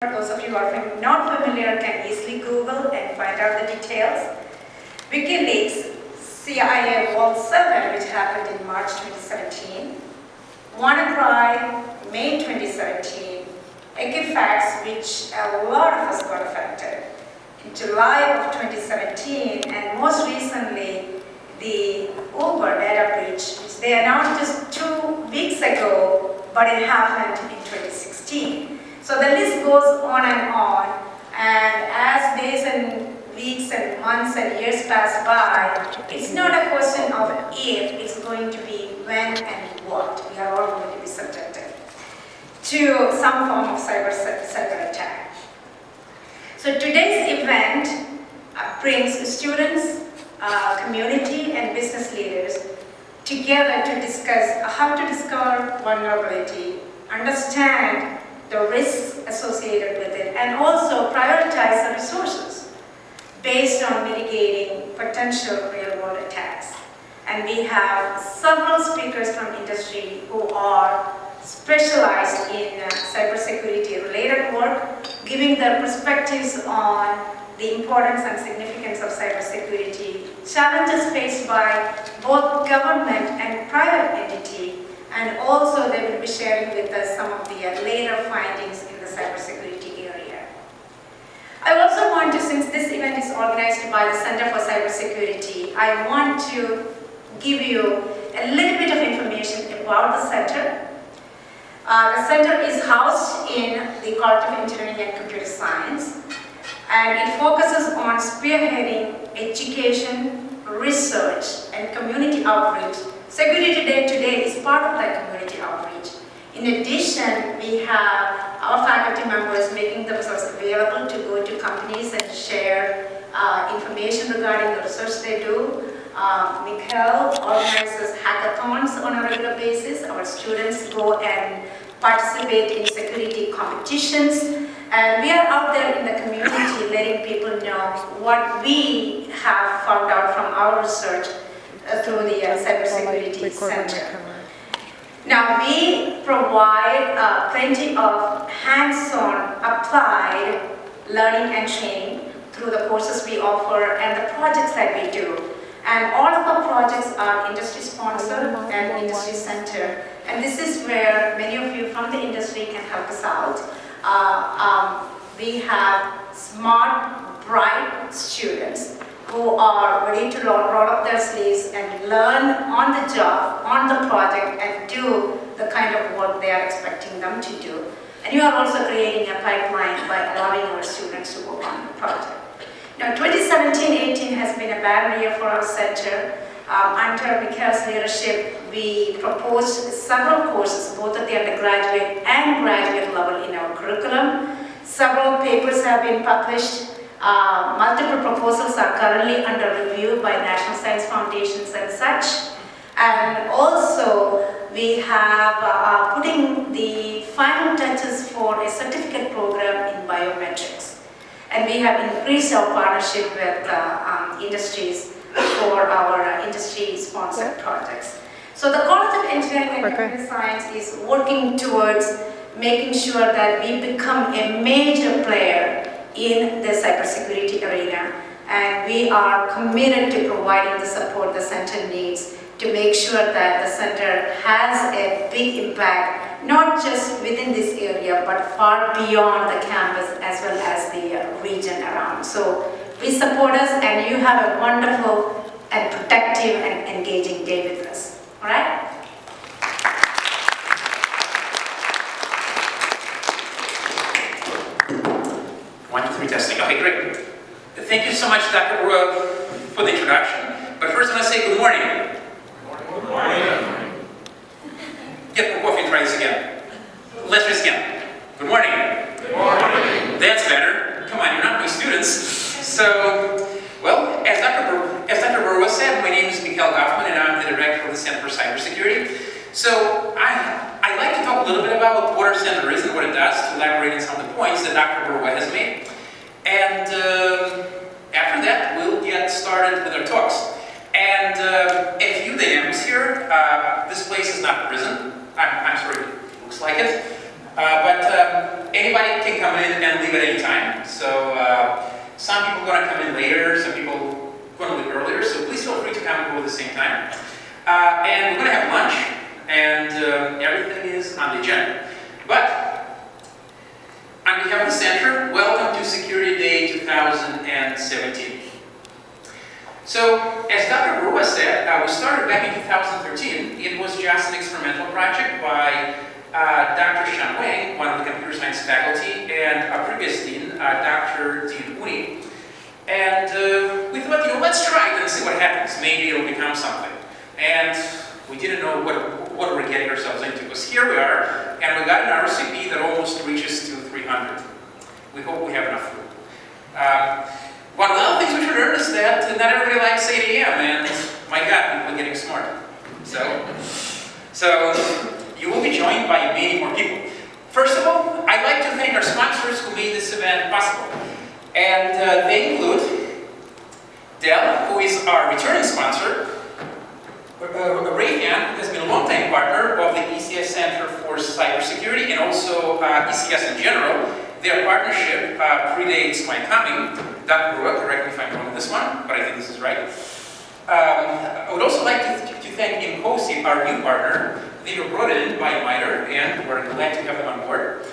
Those of you who are not familiar can easily Google and find out the details. WikiLeaks CIA Vault 7, which happened in March 2017. WannaCry, May 2017. Equifax, which a lot of us got affected in July of 2017, and most recently the Uber data breach, which they announced just 2 weeks ago, but it happened in 2016. So the list goes on, and as days and weeks and months and years pass by, it's not a question of if, it's going to be when and what. We are all going to be subjected to some form of cyber attack. So today's event brings students, community and business leaders together to discuss how to discover vulnerability, understand the risks associated with it, and also prioritize the resources based on mitigating potential real-world attacks. And we have several speakers from industry who are specialized in cybersecurity related work, giving their perspectives on the importance and significance of cybersecurity, challenges faced by both government and private entity, and also they will be sharing with us some of the later findings in the cybersecurity area. I also want to, since this event is organized by the Center for Cybersecurity, I want to give you a little bit of information about the center. The center is housed in the College of Engineering and Computer Science, and it focuses on spearheading education, research, and community outreach. Security Day today is part of that community outreach. In addition, we have our faculty members making themselves available to go to companies and share information regarding the research they do. Mikhail organizes hackathons on a regular basis. Our students go and participate in security competitions. And we are out there in the community letting people know what we have found out from our research through the Cybersecurity Center. Now, we provide plenty of hands-on applied learning and training through the courses we offer and the projects that we do. And all of our projects are industry sponsored and industry centered. And this is where many of you from the industry can help us out. We have smart, bright students who are ready to roll up their sleeves and learn on the job, on the project, and do the kind of work they are expecting them to do. And you are also creating a pipeline by allowing our students to work on the project. Now, 2017-18 has been a bad year for our center. Under Mikhail's leadership, we proposed several courses, both at the undergraduate and graduate level in our curriculum. Several papers have been published. Multiple proposals are currently under review by national science foundations and such. And also, we have putting the final touches for a certificate program in biometrics. And we have increased our partnership with industries for our industry-sponsored projects. So the College of Engineering and Computer Science is working towards making sure that we become a major player in the cybersecurity arena, and we are committed to providing the support the center needs to make sure that the center has a big impact, not just within this area, but far beyond the campus as well as the region around. So please support us, and you have a wonderful and productive and engaging day with us. All right? 1, 2, 3 testing. Okay, great. Thank you so much, Dr. Barua, for the introduction. But first, I want to say good morning. Good morning. Get more coffee and try this again. Let's try this again. Good morning. Good morning. That's better. Come on, you're not my students. So, well, as Dr. Barua said, my name is Mikhail Goffman, and I'm the director of the Center for Cybersecurity. So, I'd like to talk a little bit about what our center is and what it does, to elaborate on some of the points that Dr. Barua has made. And after that, we'll get started with our talks. And a few names here. This place is not a prison. I'm sorry, it looks like it. But anybody can come in and leave at any time. So some people are going to come in later, some people are going to leave earlier, so please feel free to come and go at the same time. And we're going to have lunch, and everything is on the agenda. But on behalf of the Center, welcome to Security Day 2017. So, as Dr. Barua said, we started back in 2013. It was just an experimental project by Dr. Shan Wang, one of the computer science faculty, and our previous dean, Dr. Dean Uni. And we thought, let's try it and see what happens. Maybe it'll become something. And we didn't know what we're getting ourselves into, because here we are, and we got an RCP that almost reaches to 300. We hope we have enough food. One of the other things we should learn is that not everybody likes 8 a.m. and my God, people are getting smarter. So you will be joined by many more people. First of all, I'd like to thank our sponsors who made this event possible. And they include Dell, who is our returning sponsor, Raytheon, who has been a long-time partner of the ECS Center for Cybersecurity and also ECS in general. Their partnership predates my coming. Dr. Barua, correct me if I'm wrong on this one, but I think this is right. I would also like to thank IMCOSI, our new partner. They were brought in by MITRE, and we're glad to have them on board.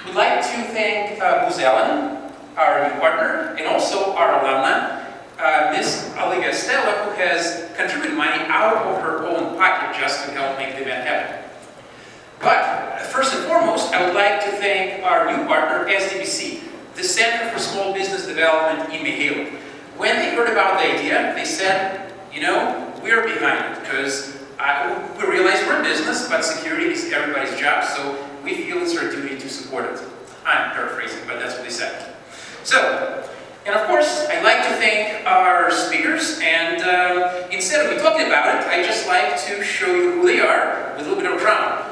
We'd like to thank Booz Allen, our new partner, and also our alumna, Ms. Olivia Stella, who has contributed money out of her own pocket just to help make the event happen. But first and foremost, I would like to thank our new partner, SDBC, the Center for Small Business Development in Mihailo. When they heard about the idea, they said, we're behind it, because we realize we're in business, but security is everybody's job, so we feel it's our duty to support it. I'm paraphrasing, but that's what they said. So, and of course, I'd like to thank our speakers, and instead of me talking about it, I'd just like to show you who they are with a little bit of drama.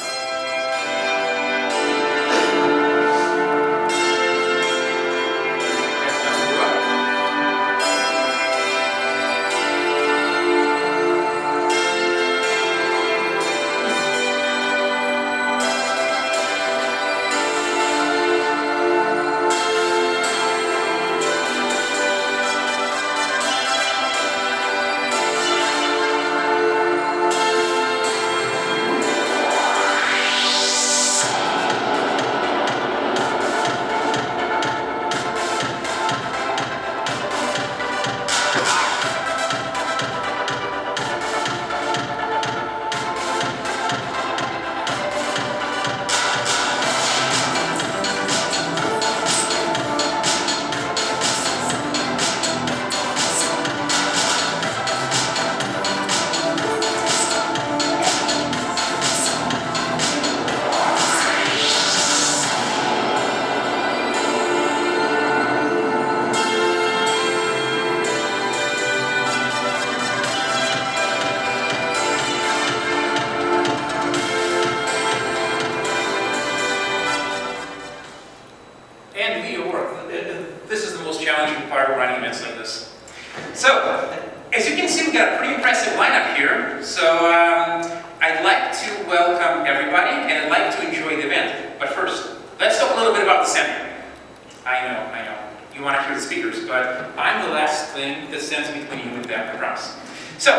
I'd like to welcome everybody, and I'd like to enjoy the event. But first, let's talk a little bit about the center. I know. You want to hear the speakers, but I'm the last thing that stands between you and them, I promise. So,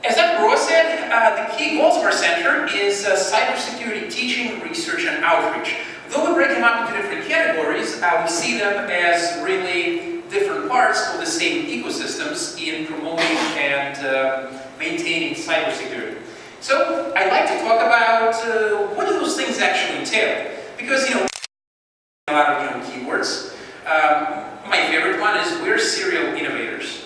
as Dr. Barua said, the key goals of our center is cybersecurity teaching, research, and outreach. Though we break them up into different categories, we see them as really different parts of the same ecosystems in promoting and maintaining cybersecurity. So, I'd like to talk about what do those things actually entail. Because, a lot of keywords. My favorite one is we're serial innovators.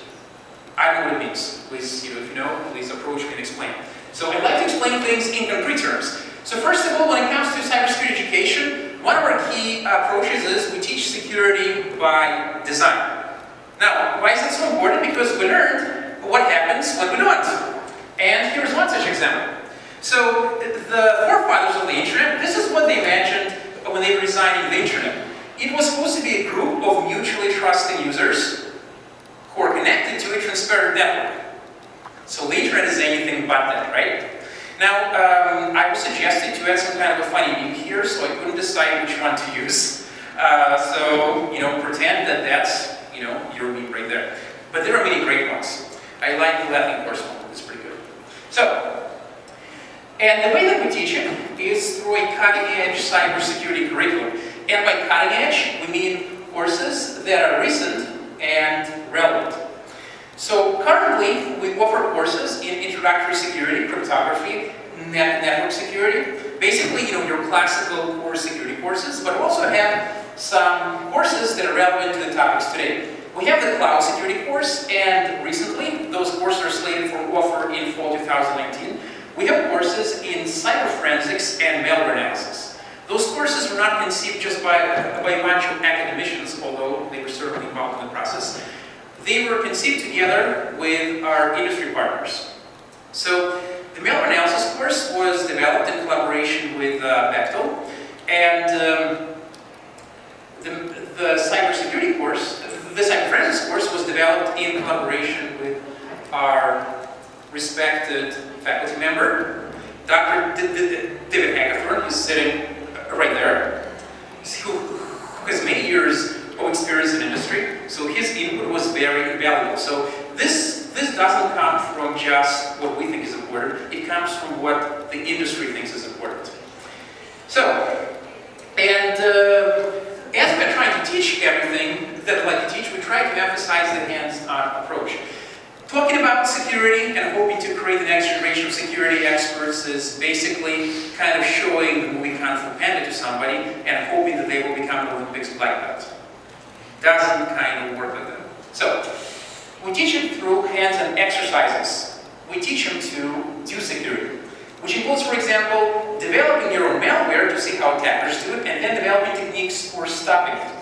I know what it means. Please, if you know, please approach me and explain. So I'd like to explain things in concrete terms. So first of all, when it comes to cybersecurity education, one of our key approaches is we teach security by design. Now, why is that so important? Because we learned what happens when we don't. And here's one such example. So the forefathers of the internet, this is what they imagined when they were designing the internet. It was supposed to be a group of mutually trusting users who are connected to a transparent network. So the internet is anything but that, right? Now, I was suggested to add some kind of a funny meme here, so I couldn't decide which one to use. So, pretend that that's, your meme right there. But there are many great ones. I like the laughing horse one, it's pretty good. So, and the way that we teach it is through a cutting-edge cybersecurity curriculum. And by cutting edge, we mean courses that are recent and relevant. So currently, we offer courses in introductory security, cryptography, network security, basically, your classical core security courses, but we also have some courses that are relevant to the topics today. We have the cloud security course, and recently, those courses are slated for offer in fall 2019. We have courses in cyber forensics and malware analysis. Those courses were not conceived just by a bunch of academicians, although they were certainly involved in the process. They were conceived together with our industry partners. So the malware analysis course was developed in collaboration with Bechtel, and the cybersecurity course, the cyber forensics course, was developed in collaboration with our respected faculty member, Dr. David Hagethorn, who's sitting right there, who has many years of experience in industry, so his input was very invaluable. So this doesn't come from just what we think is important, it comes from what the industry thinks is important. So, and as we're trying to teach everything that we like to teach, we try to emphasize the hands-on approach. Talking about security and hoping to create the next generation of security experts is basically kind of showing the movie Kung Fu Panda to somebody and hoping that they will become the Olympics black belt. Doesn't kind of work with them. So, we teach them through hands-on exercises. We teach them to do security, which includes, for example, developing your own malware to see how attackers do it, and then developing techniques for stopping it.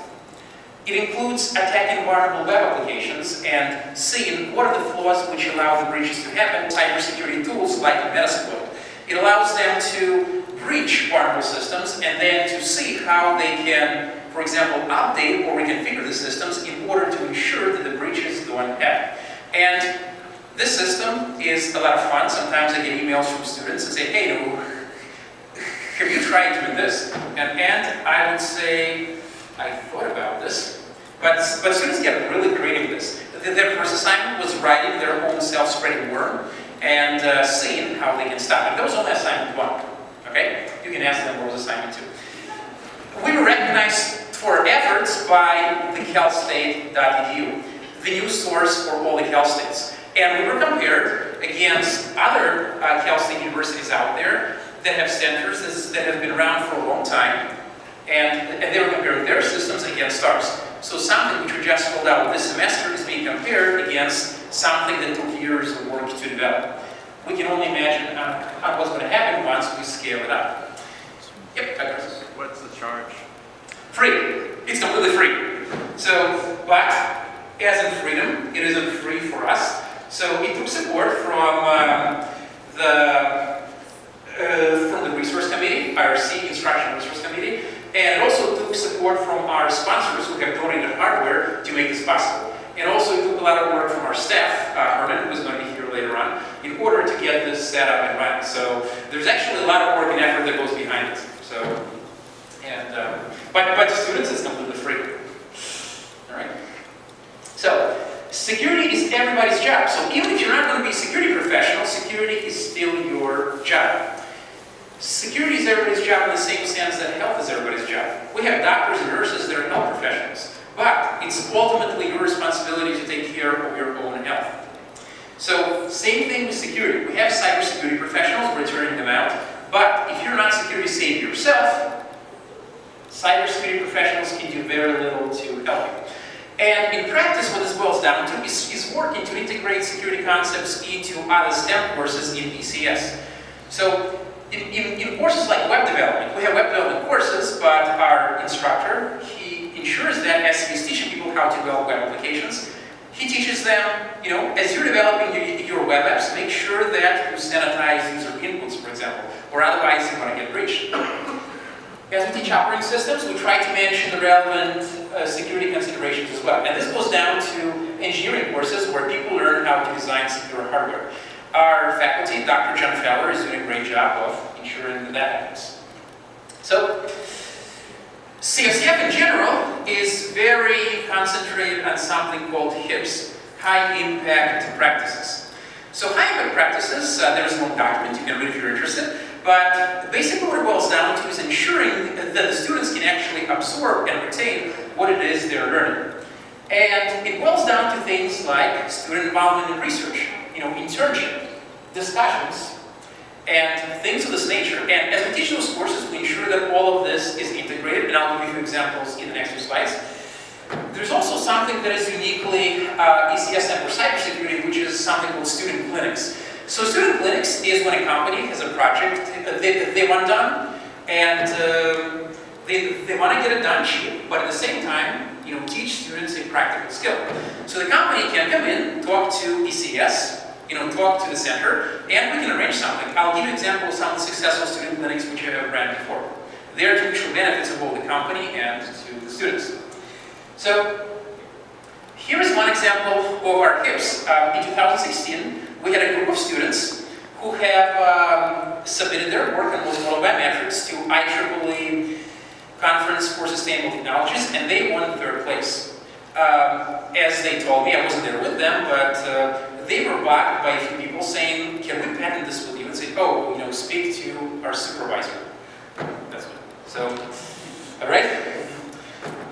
It includes attacking vulnerable web applications and seeing what are the flaws which allow the breaches to happen. Cybersecurity tools like Metasploit. It allows them to breach vulnerable systems and then to see how they can, for example, update or reconfigure the systems in order to ensure that the breaches don't happen. And this system is a lot of fun. Sometimes I get emails from students and say, hey, have you tried doing this? And I would say, I thought about this. But students get really creative with this. Their first assignment was writing their own self-spreading worm and seeing how they can stop it. That was only assignment 1. Okay? You can ask them what was assignment 2. We were recognized for our efforts by the calstate.edu, the news source for all the Cal States. And we were compared against other Cal State universities out there that have centers that have been around for a long time. And they were comparing their systems against ours. So something which we just rolled out this semester is being compared against something that took years of work to develop. We can only imagine what's going to happen once we scale it up. Yep, Douglas. What's the charge? Free. It's completely free. So, but as in freedom, it isn't free for us. So it took support from the Resource Committee, IRC, Instructional Resource Committee, and it also took support from our sponsors who have donated hardware to make this possible. And also it took a lot of work from our staff, Herman, who's going to be here later on, in order to get this set up and running. So there's actually a lot of work and effort that goes behind it. So, and but to students, it's completely free. All right. So security is everybody's job. So even if you're not going to be a security professional, security is still your job. Security is everybody's job in the same sense that health is everybody's job. We have doctors and nurses that are health professionals, but it's ultimately your responsibility to take care of your own health. So, same thing with security. We have cybersecurity professionals, we're turning them out, but if you're not security safe yourself, cybersecurity professionals can do very little to help you. And in practice, what this boils down to is working to integrate security concepts into other STEM courses in ECS. So, in courses like web development, we have web development courses, but our instructor, he ensures that as he's teaching people how to develop web applications, he teaches them, as you're developing your web apps, make sure that you sanitize user inputs, for example, or otherwise you're going to get breached. As we teach operating systems, we try to mention the relevant security considerations as well. And this goes down to engineering courses where people learn how to design secure hardware. Our faculty, Dr. John Feller, is doing a great job of ensuring that that happens. So, CSUF in general is very concentrated on something called HIPS, High Impact Practices. So high impact practices, there's a long document you can read if you're interested, but basically what it boils down to is ensuring that the students can actually absorb and retain what it is they're learning. And it boils down to things like student involvement in research, internship, discussions, and things of this nature. And as we teach those courses, we ensure that all of this is integrated, and I'll give you examples in the next few slides. There's also something that is uniquely ECS for cybersecurity, which is something called student clinics. So student clinics is when a company has a project that they want done, and they want to get it done cheap, but at the same time, teach students a practical skill. So the company can come in, talk to ECS, talk to the center, and we can arrange something. I'll give you examples of some of the successful student clinics which I have ran before. They are to mutual benefits of both the company and to the students. So here is one example of our HIPS. In 2016, we had a group of students who have submitted their work on multimodal biometrics to IEEE Conference for Sustainable Technologies, and they won third place. As they told me, I wasn't there with them, but they were blocked by a few people saying, "Can we patent this with you?" And say, "Oh, speak to our supervisor." That's it. So, all right.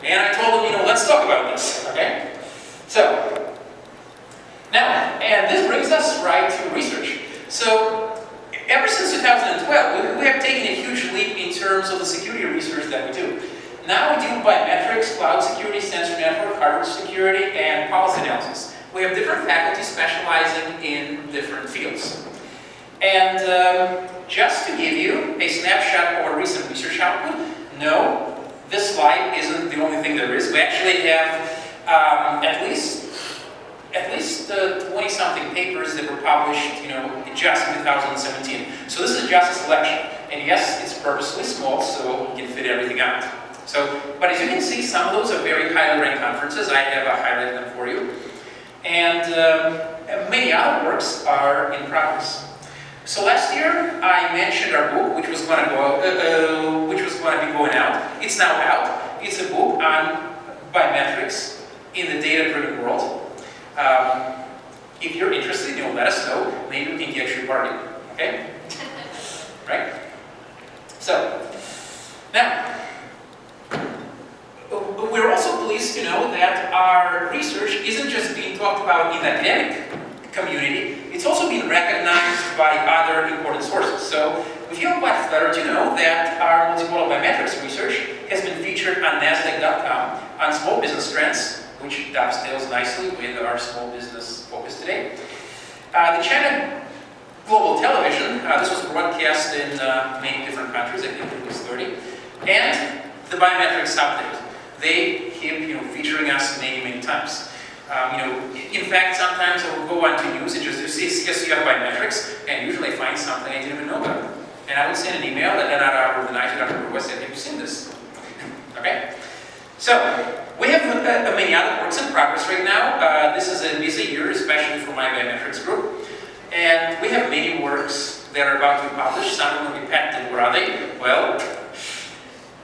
And I told them, let's talk about this. Okay. So now, and this brings us right to research. So ever since 2012, we have taken a huge leap in terms of the security research that we do. Now we do biometrics, cloud security, sensor network, hardware security, and policy analysis. We have different faculty specializing in different fields. And just to give you a snapshot of our recent research output, no, this slide isn't the only thing there is. We actually have at least 20-something papers that were published, just in 2017. So this is just a selection. And yes, it's purposely small, so we can fit everything out. So, but as you can see, some of those are very highly ranked conferences. I have highlighted them for you. And many other works are in progress. So last year, I mentioned our book, which was going to be going out. It's now out. It's a book on biometrics in the data-driven world. If you're interested, let us know. Maybe we can get you a party. Okay? Right? So, now, we're also pleased to know that our research isn't just being talked about in the academic community, it's also being recognized by other important sources. So, we feel quite flattered to know that our multimodal biometrics research has been featured on NASDAQ.com on Small Business Trends, which dovetails nicely with our small business focus today. The China Global Television, this was broadcast in many different countries, I think at least 30, and the Biometrics Update. They keep featuring us many times. In fact, sometimes I will go onto news and just do CSUF biometrics, and usually I find something I didn't even know about. And I would send an email at another hour of the night to Dr. Burwell said, "Have you seen this?" Okay? So, we have many other works in progress right now. This is a busy year, especially for my biometrics group. And we have many works that are about to be published. Some of them will be patented. Where are they? Well,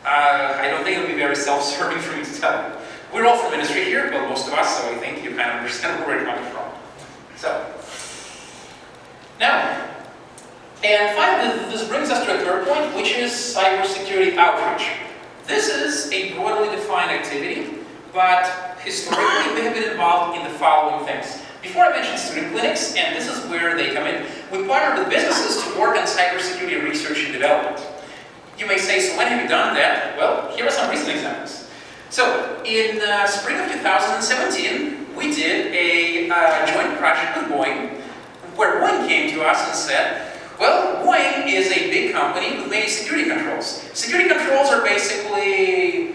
I don't think it'll be very self-serving for me to tell you. We're all from industry here, but most of us, so I think you kind of understand where we're coming from. So, now, and finally, this brings us to a third point, which is cybersecurity outreach. This is a broadly defined activity, but historically we have been involved in the following things. Before I mentioned student clinics, and this is where they come in, we partner with businesses to work on cybersecurity research and development. You may say, so when have you done that? Well, here are some recent examples. So, in spring of 2017, we did a joint project with Boeing, where Boeing came to us and said, well, Boeing is a big company with many security controls. Security controls are basically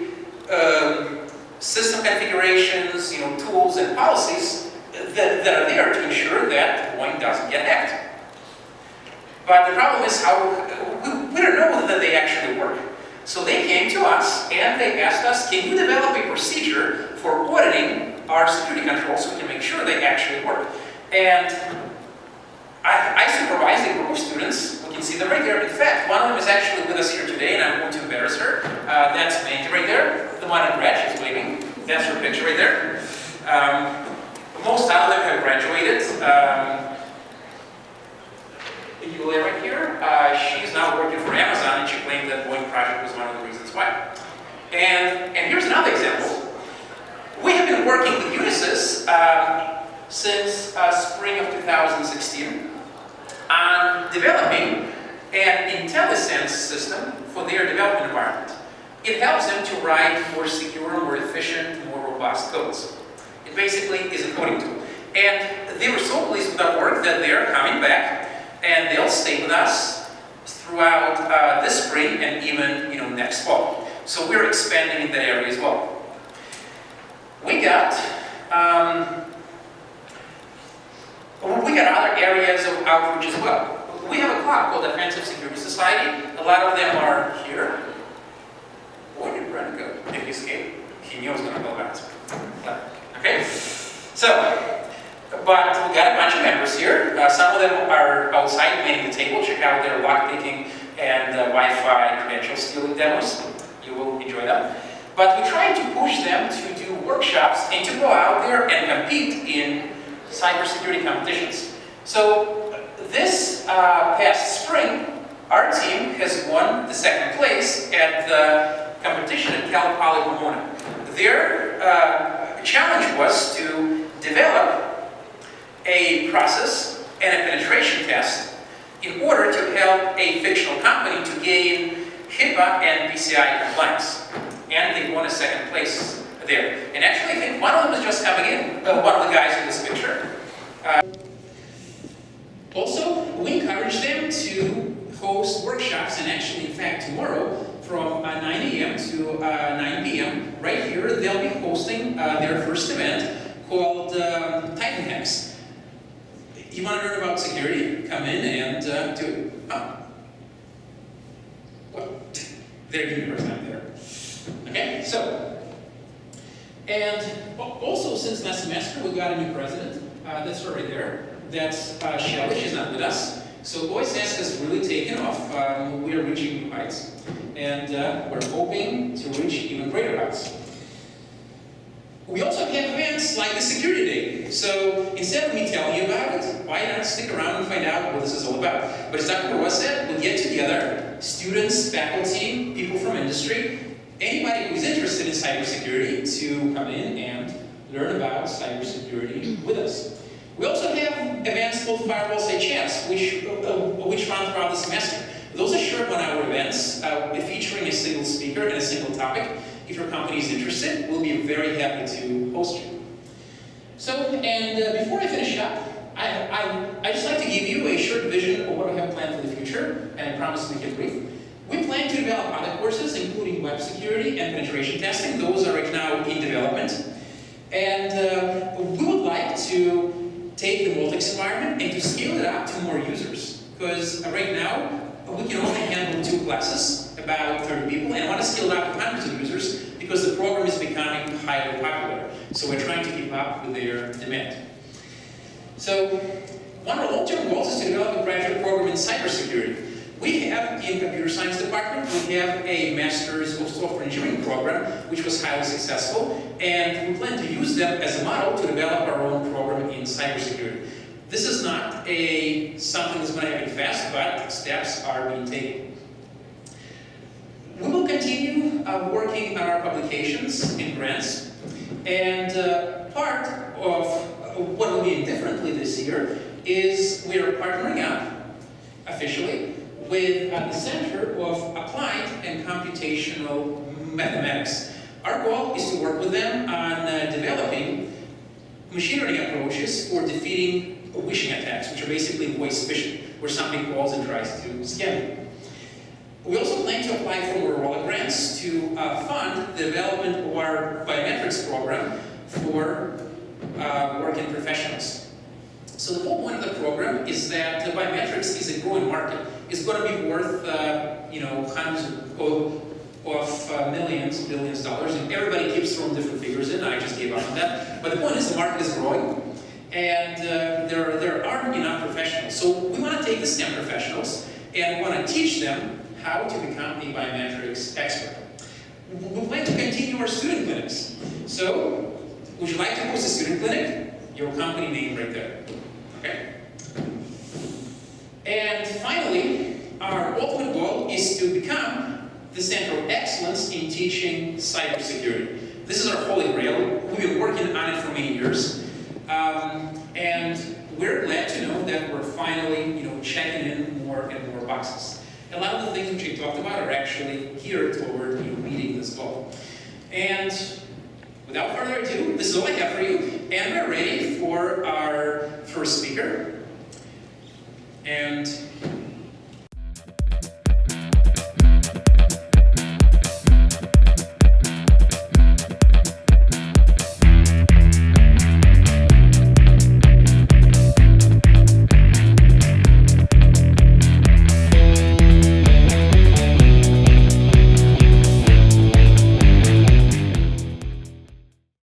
system configurations, tools and policies that are there to ensure that Boeing doesn't get hacked. But the problem is we don't know that they actually work. So they came to us and they asked us, can you develop a procedure for auditing our security controls so we can make sure they actually work? And I supervise a group of students. We can see them right there. In fact, one of them is actually with us here today, and I'm going to embarrass her. That's Mandy right there. The one in red, she's waving. That's her picture right there. Most of them have graduated. Yulia right here, she's now working for Amazon, and she claimed that Boeing project was one of the reasons why. And here's another example. We have been working with Unisys since spring of 2016 on developing an IntelliSense system for their development environment. It helps them to write more secure, more efficient, more robust codes. It basically is a coding tool. And they were so pleased with our work that they're coming back, and they'll stay with us throughout this spring and even next fall. So we're expanding in that area as well. We got other areas of outreach as well. We have a club called Offensive Security Society. A lot of them are here. Where did Brent go? Did he escape? He knew I was going to go back. Okay? So, but we got a bunch of members here. Some of them are outside manning the table. Check out their lockpicking and Wi-Fi credential stealing demos. You will enjoy them. But we try to push them to do workshops and to go out there and compete in cybersecurity competitions. So this past spring, our team has won the second place at the competition at Cal Poly Pomona. Their challenge was to develop a process and a penetration test in order to help a fictional company to gain HIPAA and PCI compliance. And they won a second place there. And actually, I think one of them is just coming in, one of the guys in this picture. Also, we encourage them to host workshops, and actually, in fact, tomorrow, from 9 a.m. to 9 p.m., right here, they'll be hosting their first event called Titan Hacks. You want to learn about security? Come in and do it. Oh. Well, their universe not there. Okay, so, and also since last semester, we got a new president. That's her right there. That's Shelley. She's not with us. So OSS has really taken off. We are reaching new heights, and we're hoping to reach even greater heights. We also have events like the Security Day. So instead of me telling you about it, why not stick around and find out what this is all about? But as Dr. Barua said, we'll get together, students, faculty, people from industry, anybody who's interested in cybersecurity to come in and learn about cybersecurity with us. We also have events called Firewall Say Chats, which run throughout the semester. Those are short one-hour events featuring a single speaker and a single topic. If your company is interested, we'll be very happy to host you. So, and before I finish up, I just like to give you a short vision of what we have planned for the future, and I promise to make it brief. We plan to develop other courses, including web security and penetration testing. Those are right now in development. And we would like to take the Multics environment and to scale it up to more users. Because right now, we can only handle 2 classes, about 30 people, and I want to scale it up to hundreds of users because the program is becoming highly popular. So we're trying to keep up with their demand. So one of our long-term goals is to develop a graduate program in cybersecurity. We have, in computer science department, we have a Master's of Software Engineering program, which was highly successful, and we plan to use them as a model to develop our own program in cybersecurity. This is not something that's going to happen fast, but steps are being taken. We will continue working on our publications and grants, and part of what will be differently this year is we are partnering up officially with the Center of Applied and Computational Mathematics. Our goal is to work with them on developing machine learning approaches for defeating phishing attacks, which are basically voice phishing, where somebody calls and tries to scam you. We also plan to apply for Motorola grants to fund the development of our biometrics program for working professionals. So the whole point of the program is that biometrics is a growing market. It's going to be worth, hundreds of millions, billions of dollars, and everybody keeps throwing different figures in. I just gave up on that. But the point is the market is growing, and there aren't enough professionals. So we want to take the STEM professionals and we want to teach them how to become a biometrics expert. We plan to continue our student clinics. So, would you like to host a student clinic? Your company name right there. Okay? And finally, our ultimate goal is to become the center of excellence in teaching cybersecurity. This is our holy grail. We've been working on it for many years. And we're glad to know that we're finally, checking in more and more boxes. A lot of the things which we talked about are actually geared toward, meeting this goal. And without further ado, this is all I have for you, and we're ready for our first speaker. And